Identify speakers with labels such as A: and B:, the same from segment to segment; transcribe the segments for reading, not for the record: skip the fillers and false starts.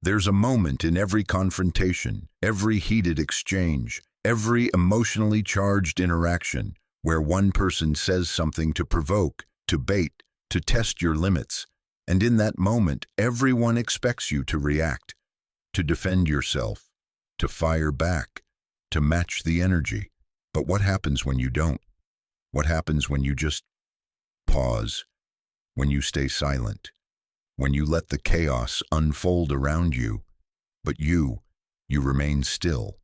A: There's a moment in every confrontation, every heated exchange, every emotionally charged interaction where one person says something to provoke, to bait, to test your limits. And in that moment, everyone expects you to react, to defend yourself, to fire back, to match the energy. But what happens when you don't? What happens when you just pause, when you stay silent, when you let the chaos unfold around you, but you remain still?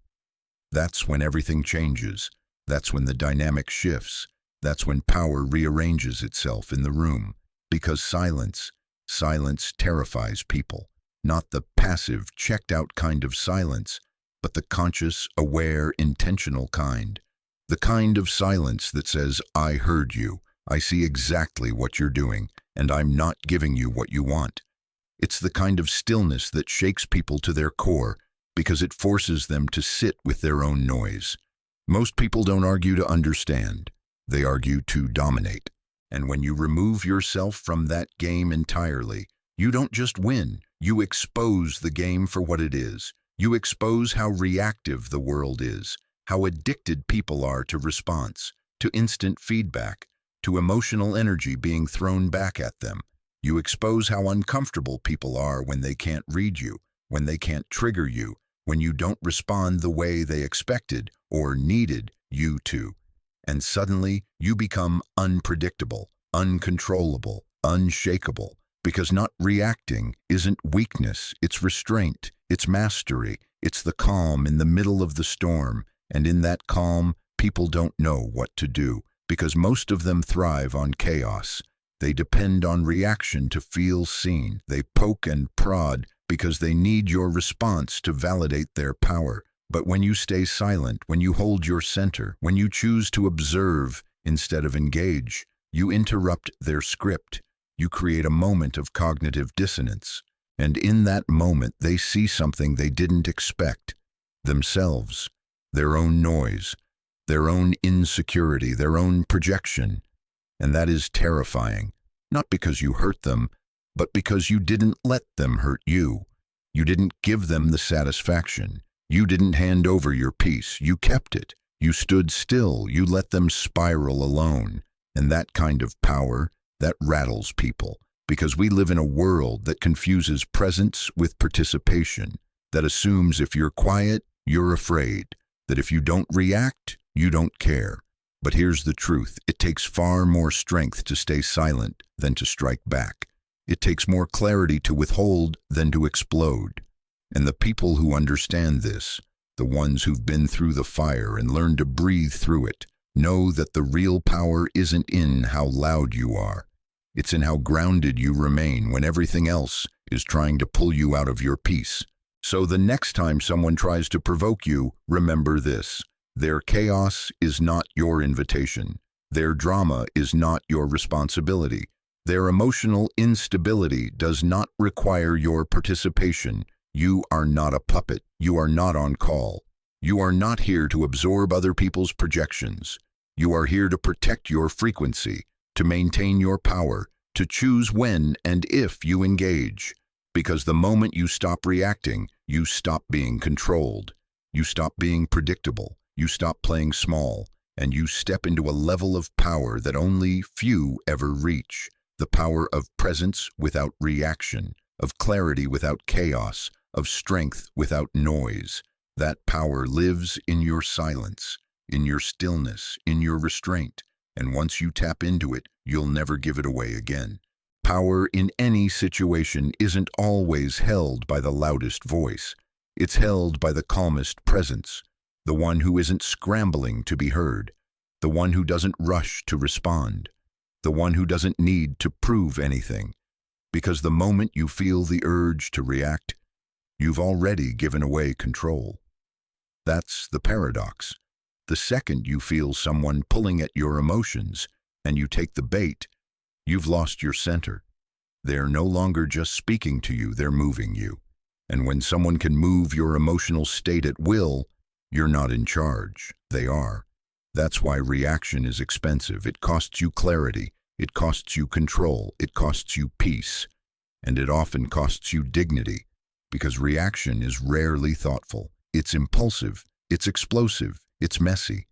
A: That's when everything changes. That's when the dynamic shifts. That's when power rearranges itself in the room. Because silence terrifies people. Not the passive, checked-out kind of silence, but the conscious, aware, intentional kind. The kind of silence that says, I heard you, I see exactly what you're doing, and I'm not giving you what you want. It's the kind of stillness that shakes people to their core, because it forces them to sit with their own noise. Most people don't argue to understand. They argue to dominate. And when you remove yourself from that game entirely, you don't just win, you expose the game for what it is. You expose how reactive the world is, how addicted people are to response, to instant feedback, to emotional energy being thrown back at them. You expose how uncomfortable people are when they can't read you, when they can't trigger you, when you don't respond the way they expected or needed you to. And suddenly, you become unpredictable, uncontrollable, unshakable, because not reacting isn't weakness, it's restraint, it's mastery, it's the calm in the middle of the storm. And in that calm, people don't know what to do, because most of them thrive on chaos. They depend on reaction to feel seen. They poke and prod because they need your response to validate their power. But when you stay silent, when you hold your center, when you choose to observe instead of engage, you interrupt their script. You create a moment of cognitive dissonance. And in that moment, they see something they didn't expect. Themselves, their own noise, their own insecurity, their own projection. And that is terrifying, not because you hurt them, but because you didn't let them hurt you. You didn't give them the satisfaction. You didn't hand over your peace. You kept it. You stood still. You let them spiral alone. And that kind of power, that rattles people, because we live in a world that confuses presence with participation, that assumes if you're quiet, you're afraid, that if you don't react, you don't care. But here's the truth. It takes far more strength to stay silent than to strike back. It takes more clarity to withhold than to explode. And the people who understand this, the ones who've been through the fire and learned to breathe through it, know that the real power isn't in how loud you are. It's in how grounded you remain when everything else is trying to pull you out of your peace. So the next time someone tries to provoke you, remember this. Their chaos is not your invitation. Their drama is not your responsibility. Their emotional instability does not require your participation. You are not a puppet. You are not on call. You are not here to absorb other people's projections. You are here to protect your frequency, to maintain your power, to choose when and if you engage. Because the moment you stop reacting, you stop being controlled. You stop being predictable. You stop playing small, and you step into a level of power that only few ever reach. The power of presence without reaction, of clarity without chaos, of strength without noise. That power lives in your silence, in your stillness, in your restraint. And once you tap into it, you'll never give it away again. Power in any situation isn't always held by the loudest voice. It's held by the calmest presence, the one who isn't scrambling to be heard, the one who doesn't rush to respond, the one who doesn't need to prove anything. Because the moment you feel the urge to react, you've already given away control. That's the paradox. The second you feel someone pulling at your emotions and you take the bait, you've lost your center. They're no longer just speaking to you, they're moving you. And when someone can move your emotional state at will, you're not in charge. They are. That's why reaction is expensive. It costs you clarity. It costs you control. It costs you peace. And it often costs you dignity. Because reaction is rarely thoughtful. It's impulsive, it's explosive, it's messy.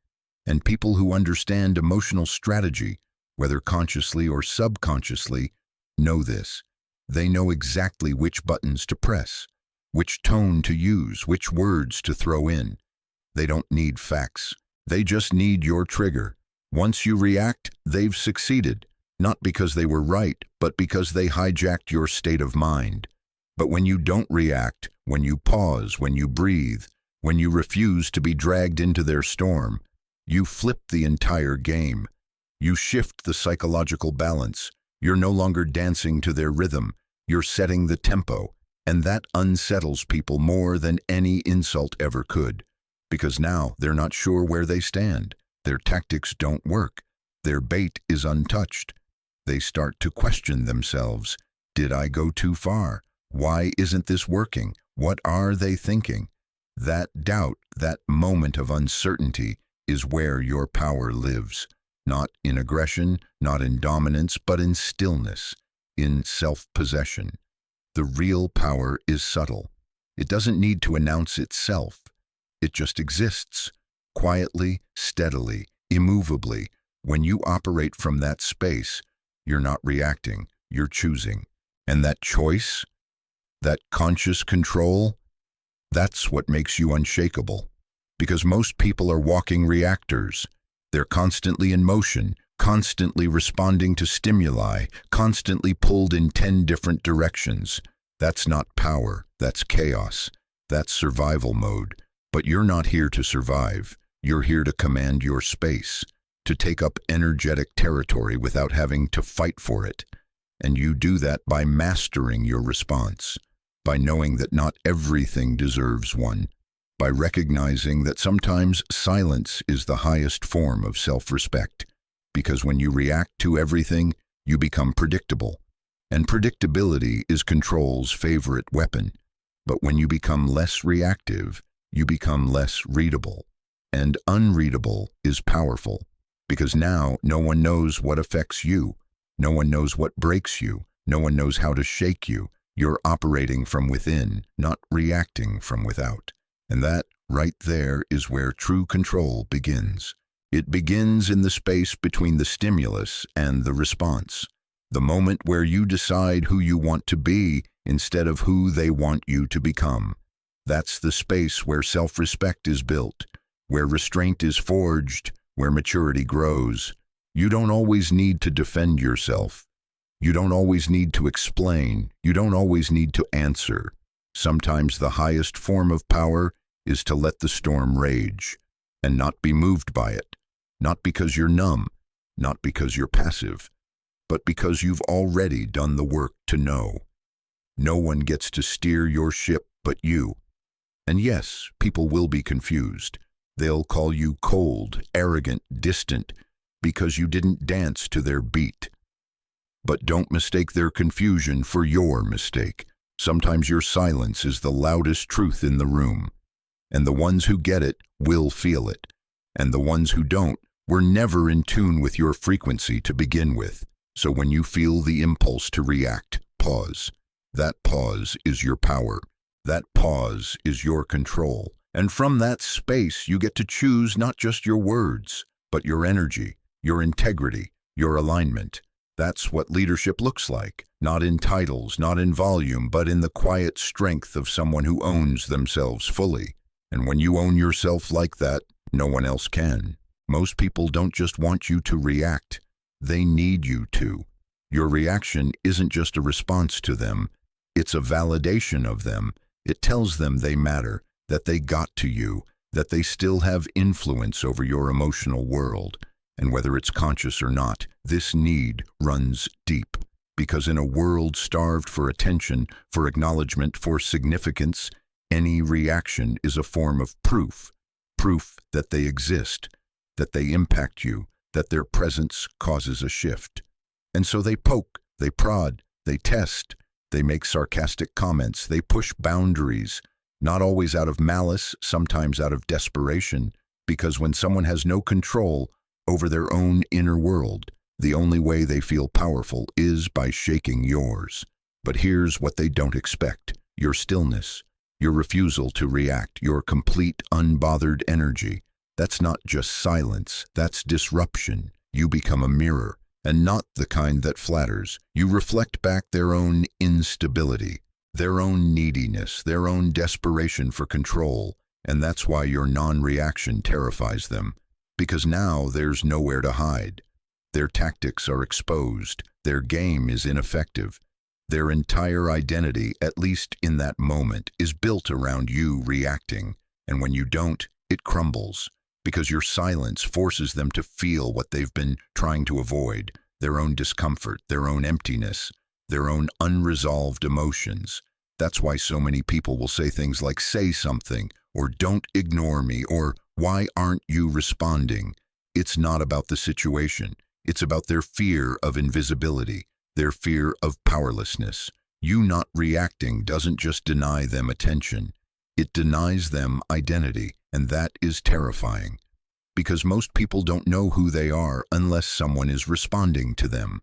A: And people who understand emotional strategy, whether consciously or subconsciously, know this. They know exactly which buttons to press, which tone to use, which words to throw in. They don't need facts. They just need your trigger. Once you react, they've succeeded, not because they were right, but because they hijacked your state of mind. But when you don't react, when you pause, when you breathe, when you refuse to be dragged into their storm, you flip the entire game. You shift the psychological balance. You're no longer dancing to their rhythm. You're setting the tempo. And that unsettles people more than any insult ever could. Because now they're not sure where they stand. Their tactics don't work. Their bait is untouched. They start to question themselves. Did I go too far? Why isn't this working? What are they thinking? That doubt, that moment of uncertainty, is where your power lives. Not in aggression, not in dominance, but in stillness, in self-possession. The real power is subtle. It doesn't need to announce itself. It just exists, quietly, steadily, immovably. When you operate from that space, you're not reacting, you're choosing. And that choice, that conscious control, that's what makes you unshakable. Because most people are walking reactors. They're constantly in motion, constantly responding to stimuli, constantly pulled in 10 different directions. That's not power, that's chaos, that's survival mode. But you're not here to survive. You're here to command your space, to take up energetic territory without having to fight for it. And you do that by mastering your response, by knowing that not everything deserves one, by recognizing that sometimes silence is the highest form of self-respect. Because when you react to everything, you become predictable. And predictability is control's favorite weapon. But when you become less reactive, you become less readable. And unreadable is powerful, because now no one knows what affects you. No one knows what breaks you. No one knows how to shake you. You're operating from within, not reacting from without. And that, right there, is where true control begins. It begins in the space between the stimulus and the response. The moment where you decide who you want to be instead of who they want you to become. That's the space where self-respect is built, where restraint is forged, where maturity grows. You don't always need to defend yourself. You don't always need to explain. You don't always need to answer. Sometimes the highest form of power is to let the storm rage and not be moved by it. Not because you're numb, not because you're passive, but because you've already done the work to know. No one gets to steer your ship but you. And yes, people will be confused. They'll call you cold, arrogant, distant, because you didn't dance to their beat. But don't mistake their confusion for your mistake. Sometimes your silence is the loudest truth in the room. And the ones who get it will feel it. And the ones who don't were never in tune with your frequency to begin with. So when you feel the impulse to react, pause. That pause is your power. That pause is your control. And from that space, you get to choose not just your words, but your energy, your integrity, your alignment. That's what leadership looks like. Not in titles, not in volume, but in the quiet strength of someone who owns themselves fully. And when you own yourself like that, no one else can. Most people don't just want you to react. They need you to. Your reaction isn't just a response to them. It's a validation of them. It tells them they matter, that they got to you, that they still have influence over your emotional world. And whether it's conscious or not, this need runs deep. Because in a world starved for attention, for acknowledgement, for significance, any reaction is a form of proof. Proof that they exist, that they impact you, that their presence causes a shift. And so they poke, they prod, they test, they make sarcastic comments, they push boundaries, not always out of malice, sometimes out of desperation, because when someone has no control over their own inner world, the only way they feel powerful is by shaking yours. But here's what they don't expect. your stillness, your refusal to react, your complete unbothered energy. That's not just silence, that's disruption. You become a mirror, and not the kind that flatters. You reflect back their own instability, their own neediness, their own desperation for control, and that's why your non-reaction terrifies them, because now there's nowhere to hide. Their tactics are exposed, their game is ineffective. Their entire identity, at least in that moment, is built around you reacting, and when you don't, it crumbles, because your silence forces them to feel what they've been trying to avoid, their own discomfort, their own emptiness, their own unresolved emotions. That's why so many people will say things like, "Say something," or "Don't ignore me," or "Why aren't you responding?" It's not about the situation. It's about their fear of invisibility, their fear of powerlessness. You not reacting doesn't just deny them attention. It denies them identity, and that is terrifying. Because most people don't know who they are unless someone is responding to them.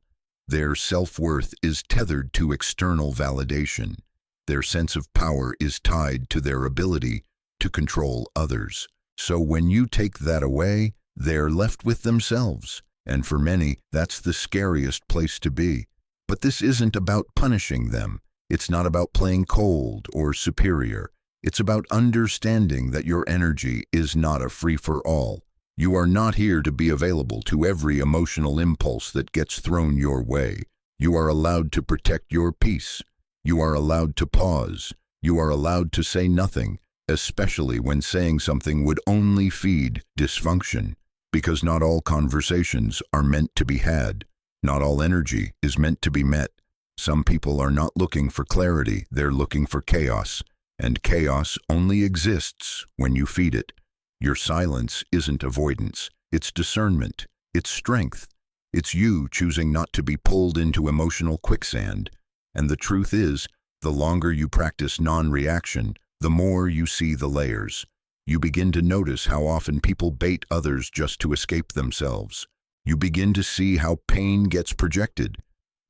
A: Their self-worth is tethered to external validation. Their sense of power is tied to their ability to control others. So when you take that away, they're left with themselves. And for many, that's the scariest place to be. But this isn't about punishing them. It's not about playing cold or superior. It's about understanding that your energy is not a free-for-all. You are not here to be available to every emotional impulse that gets thrown your way. You are allowed to protect your peace. You are allowed to pause. You are allowed to say nothing, especially when saying something would only feed dysfunction. Because not all conversations are meant to be had. Not all energy is meant to be met. Some people are not looking for clarity, they're looking for chaos. And chaos only exists when you feed it. Your silence isn't avoidance, it's discernment, it's strength. It's you choosing not to be pulled into emotional quicksand. And the truth is, the longer you practice non-reaction, the more you see the layers. You begin to notice how often people bait others just to escape themselves. You begin to see how pain gets projected,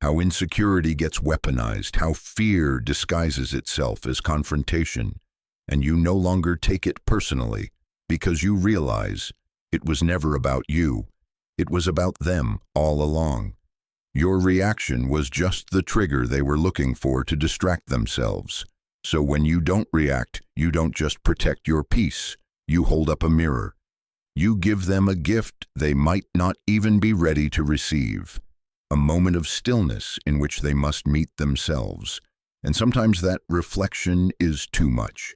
A: how insecurity gets weaponized, how fear disguises itself as confrontation. And you no longer take it personally, because you realize it was never about you. It was about them all along. Your reaction was just the trigger they were looking for to distract themselves. So when you don't react, you don't just protect your peace, you hold up a mirror. You give them a gift they might not even be ready to receive. A moment of stillness in which they must meet themselves. And sometimes that reflection is too much.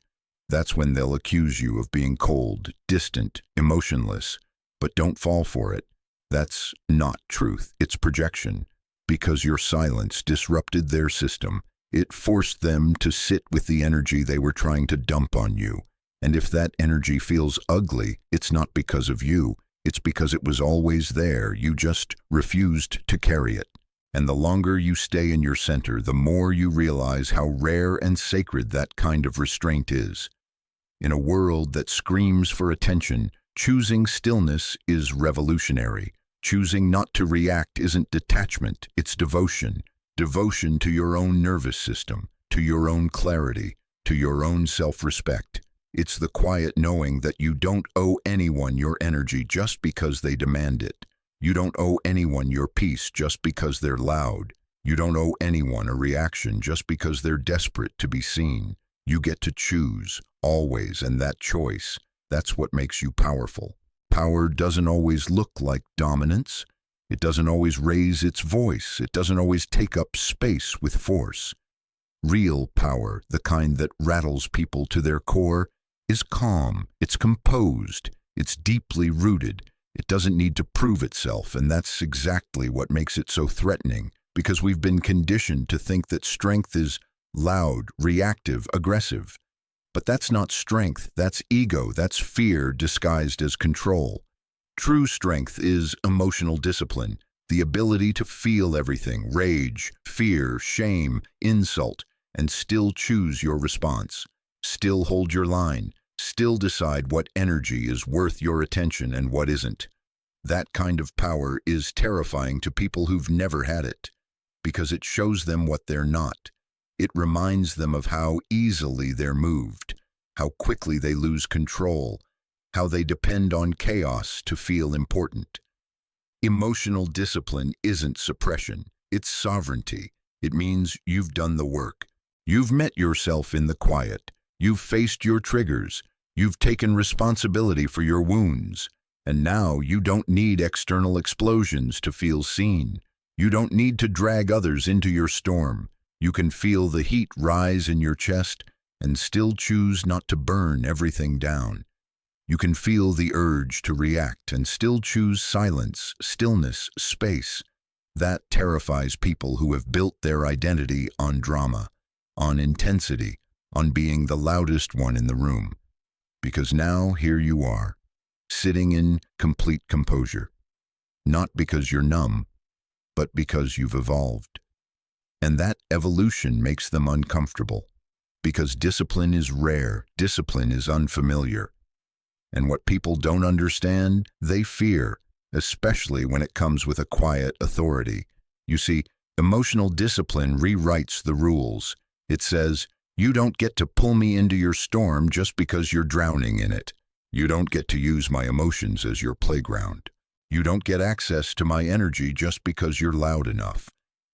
A: That's when they'll accuse you of being cold, distant, emotionless. But don't fall for it. That's not truth, it's projection. Because your silence disrupted their system. It forced them to sit with the energy they were trying to dump on you. And if that energy feels ugly, it's not because of you. It's because it was always there. You just refused to carry it. And the longer you stay in your center, the more you realize how rare and sacred that kind of restraint is. In a world that screams for attention, choosing stillness is revolutionary. Choosing not to react isn't detachment, it's devotion. Devotion to your own nervous system, to your own clarity, to your own self-respect. It's the quiet knowing that you don't owe anyone your energy just because they demand it. You don't owe anyone your peace just because they're loud. You don't owe anyone a reaction just because they're desperate to be seen. You get to choose, always, and that choice, that's what makes you powerful. Power doesn't always look like dominance. It doesn't always raise its voice. It doesn't always take up space with force. Real power, the kind that rattles people to their core, is calm, it's composed, it's deeply rooted. It doesn't need to prove itself, and that's exactly what makes it so threatening, because we've been conditioned to think that strength is loud, reactive, aggressive. But that's not strength, that's ego, that's fear disguised as control. True strength is emotional discipline, the ability to feel everything, rage, fear, shame, insult, and still choose your response. Still hold your line, still decide what energy is worth your attention and what isn't. That kind of power is terrifying to people who've never had it, because it shows them what they're not. It reminds them of how easily they're moved, how quickly they lose control, how they depend on chaos to feel important. Emotional discipline isn't suppression, it's sovereignty. It means you've done the work. You've met yourself in the quiet. You've faced your triggers. You've taken responsibility for your wounds. And now you don't need external explosions to feel seen. You don't need to drag others into your storm. You can feel the heat rise in your chest and still choose not to burn everything down. You can feel the urge to react and still choose silence, stillness, space. That terrifies people who have built their identity on drama, on intensity, on being the loudest one in the room. Because now here you are, sitting in complete composure. Not because you're numb, but because you've evolved. And that evolution makes them uncomfortable. Because discipline is rare, discipline is unfamiliar. And what people don't understand, they fear, especially when it comes with a quiet authority. You see, emotional discipline rewrites the rules. It says, you don't get to pull me into your storm just because you're drowning in it. You don't get to use my emotions as your playground. You don't get access to my energy just because you're loud enough.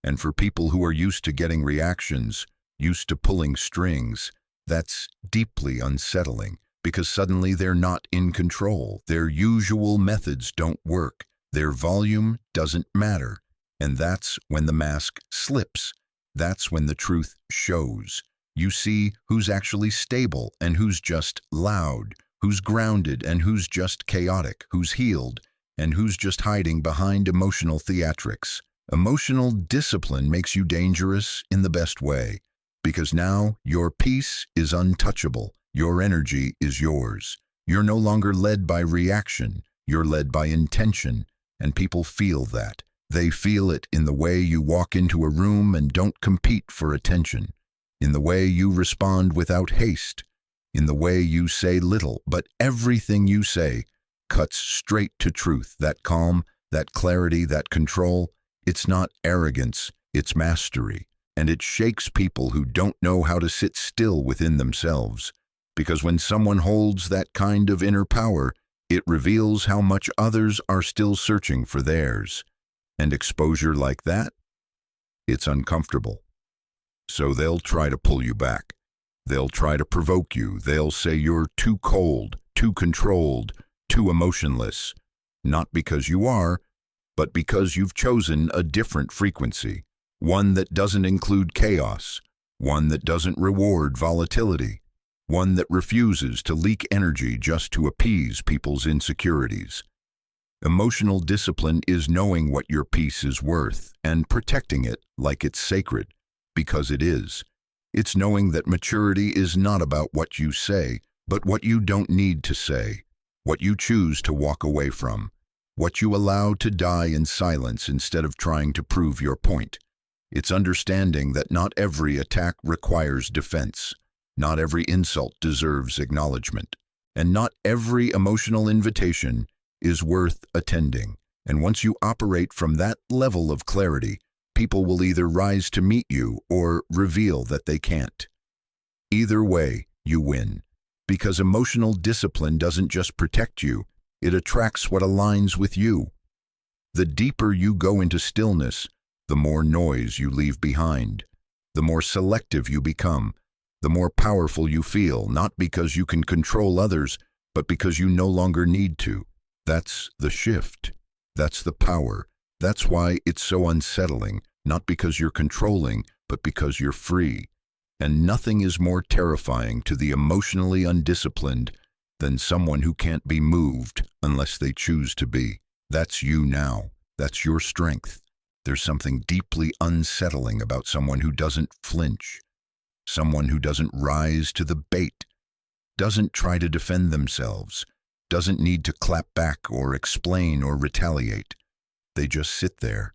A: And for people who are used to getting reactions, used to pulling strings, that's deeply unsettling. Because suddenly they're not in control. Their usual methods don't work. Their volume doesn't matter. And that's when the mask slips. That's when the truth shows. You see who's actually stable and who's just loud, who's grounded and who's just chaotic, who's healed and who's just hiding behind emotional theatrics. Emotional discipline makes you dangerous in the best way. Because now your peace is untouchable. Your energy is yours. You're no longer led by reaction. You're led by intention. And people feel that. They feel it in the way you walk into a room and don't compete for attention. In the way you respond without haste. In the way you say little, but everything you say cuts straight to truth. That calm, that clarity, that control. It's not arrogance, it's mastery. And it shakes people who don't know how to sit still within themselves. Because when someone holds that kind of inner power, it reveals how much others are still searching for theirs. And exposure like that, it's uncomfortable. So they'll try to pull you back. They'll try to provoke you. They'll say you're too cold, too controlled, too emotionless. Not because you are, but because you've chosen a different frequency. One that doesn't include chaos. One that doesn't reward volatility. One that refuses to leak energy just to appease people's insecurities. Emotional discipline is knowing what your peace is worth and protecting it like it's sacred, because it is. It's knowing that maturity is not about what you say, but what you don't need to say, what you choose to walk away from, what you allow to die in silence instead of trying to prove your point. It's understanding that not every attack requires defense. Not every insult deserves acknowledgement, and not every emotional invitation is worth attending. And once you operate from that level of clarity, people will either rise to meet you or reveal that they can't. Either way, you win, because emotional discipline doesn't just protect you, it attracts what aligns with you. The deeper you go into stillness, the more noise you leave behind, the more selective you become, the more powerful you feel, not because you can control others, but because you no longer need to. That's the shift. That's the power. That's why it's so unsettling, not because you're controlling, but because you're free. And nothing is more terrifying to the emotionally undisciplined than someone who can't be moved unless they choose to be. That's you now. That's your strength. There's something deeply unsettling about someone who doesn't flinch. Someone who doesn't rise to the bait, doesn't try to defend themselves, doesn't need to clap back or explain or retaliate. They just sit there,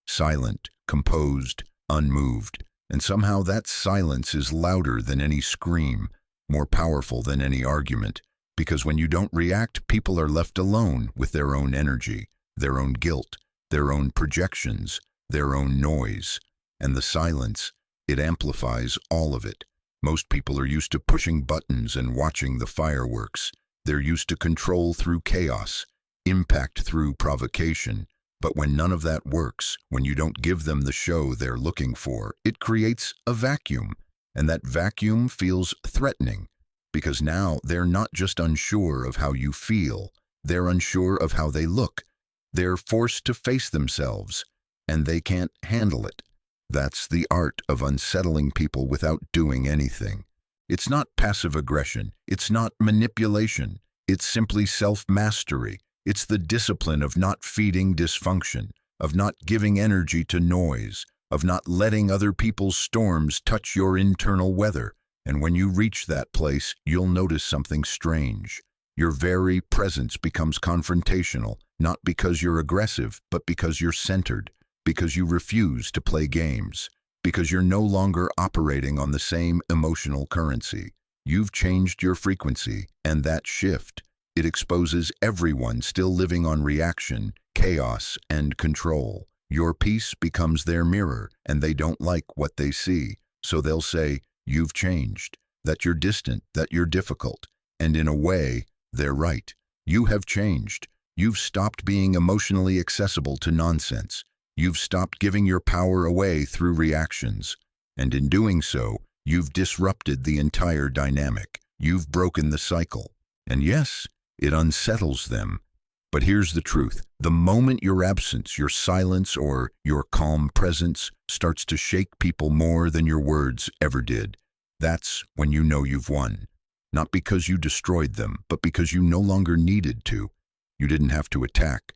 A: silent, composed, unmoved, and somehow that silence is louder than any scream, more powerful than any argument, because when you don't react, people are left alone with their own energy, their own guilt, their own projections, their own noise, and the silence, It amplifies all of it. Most people are used to pushing buttons and watching the fireworks. They're used to control through chaos, impact through provocation. But when none of that works, when you don't give them the show they're looking for, it creates a vacuum. And that vacuum feels threatening, because now they're not just unsure of how you feel, they're unsure of how they look. They're forced to face themselves, and they can't handle it. That's the art of unsettling people without doing anything. It's not passive aggression. It's not manipulation. It's simply self-mastery. It's the discipline of not feeding dysfunction, of not giving energy to noise, of not letting other people's storms touch your internal weather. And when you reach that place, you'll notice something strange. Your very presence becomes confrontational, not because you're aggressive, but because you're centered, because you refuse to play games, because you're no longer operating on the same emotional currency. You've changed your frequency, and that shift, it exposes everyone still living on reaction, chaos, and control. Your peace becomes their mirror, and they don't like what they see, so they'll say, "You've changed," that you're distant, that you're difficult. And in a way, they're right. You have changed. You've stopped being emotionally accessible to nonsense. You've stopped giving your power away through reactions. And in doing so, you've disrupted the entire dynamic. You've broken the cycle. And yes, it unsettles them. But here's the truth. The moment your absence, your silence, or your calm presence starts to shake people more than your words ever did, that's when you know you've won. Not because you destroyed them, but because you no longer needed to. You didn't have to attack.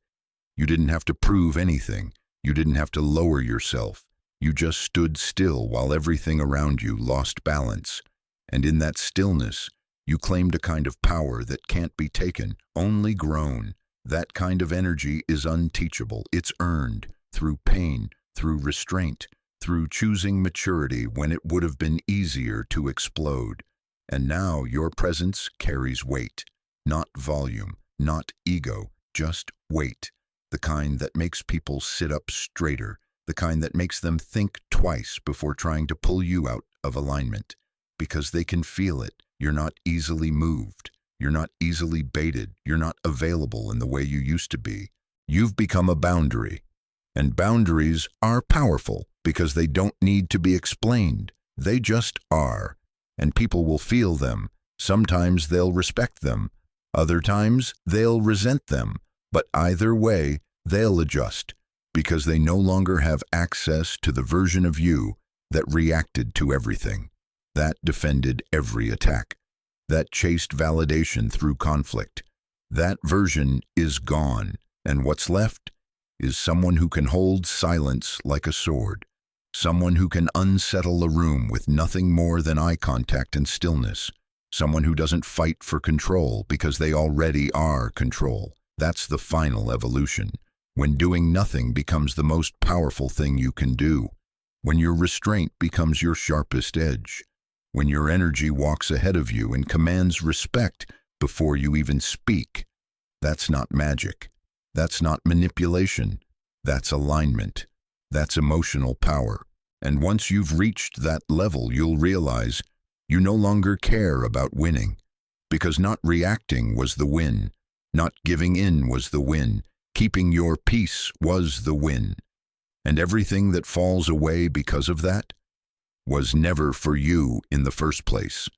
A: You didn't have to prove anything. You didn't have to lower yourself. You just stood still while everything around you lost balance. And in that stillness, you claimed a kind of power that can't be taken, only grown. That kind of energy is unteachable. It's earned through pain, through restraint, through choosing maturity when it would have been easier to explode. And now your presence carries weight, not volume, not ego, just weight. The kind that makes people sit up straighter, the kind that makes them think twice before trying to pull you out of alignment. Because they can feel it. You're not easily moved. You're not easily baited. You're not available in the way you used to be. You've become a boundary. And boundaries are powerful because they don't need to be explained. They just are. And people will feel them. Sometimes they'll respect them. Other times they'll resent them. But either way, they'll adjust because they no longer have access to the version of you that reacted to everything, that defended every attack, that chased validation through conflict. That version is gone, and what's left is someone who can hold silence like a sword, someone who can unsettle a room with nothing more than eye contact and stillness, someone who doesn't fight for control because they already are control. That's the final evolution, when doing nothing becomes the most powerful thing you can do, when your restraint becomes your sharpest edge, when your energy walks ahead of you and commands respect before you even speak. That's not magic. That's not manipulation. That's alignment. That's emotional power. And once you've reached that level, you'll realize you no longer care about winning, because not reacting was the win. Not giving in was the win. Keeping your peace was the win. And everything that falls away because of that was never for you in the first place.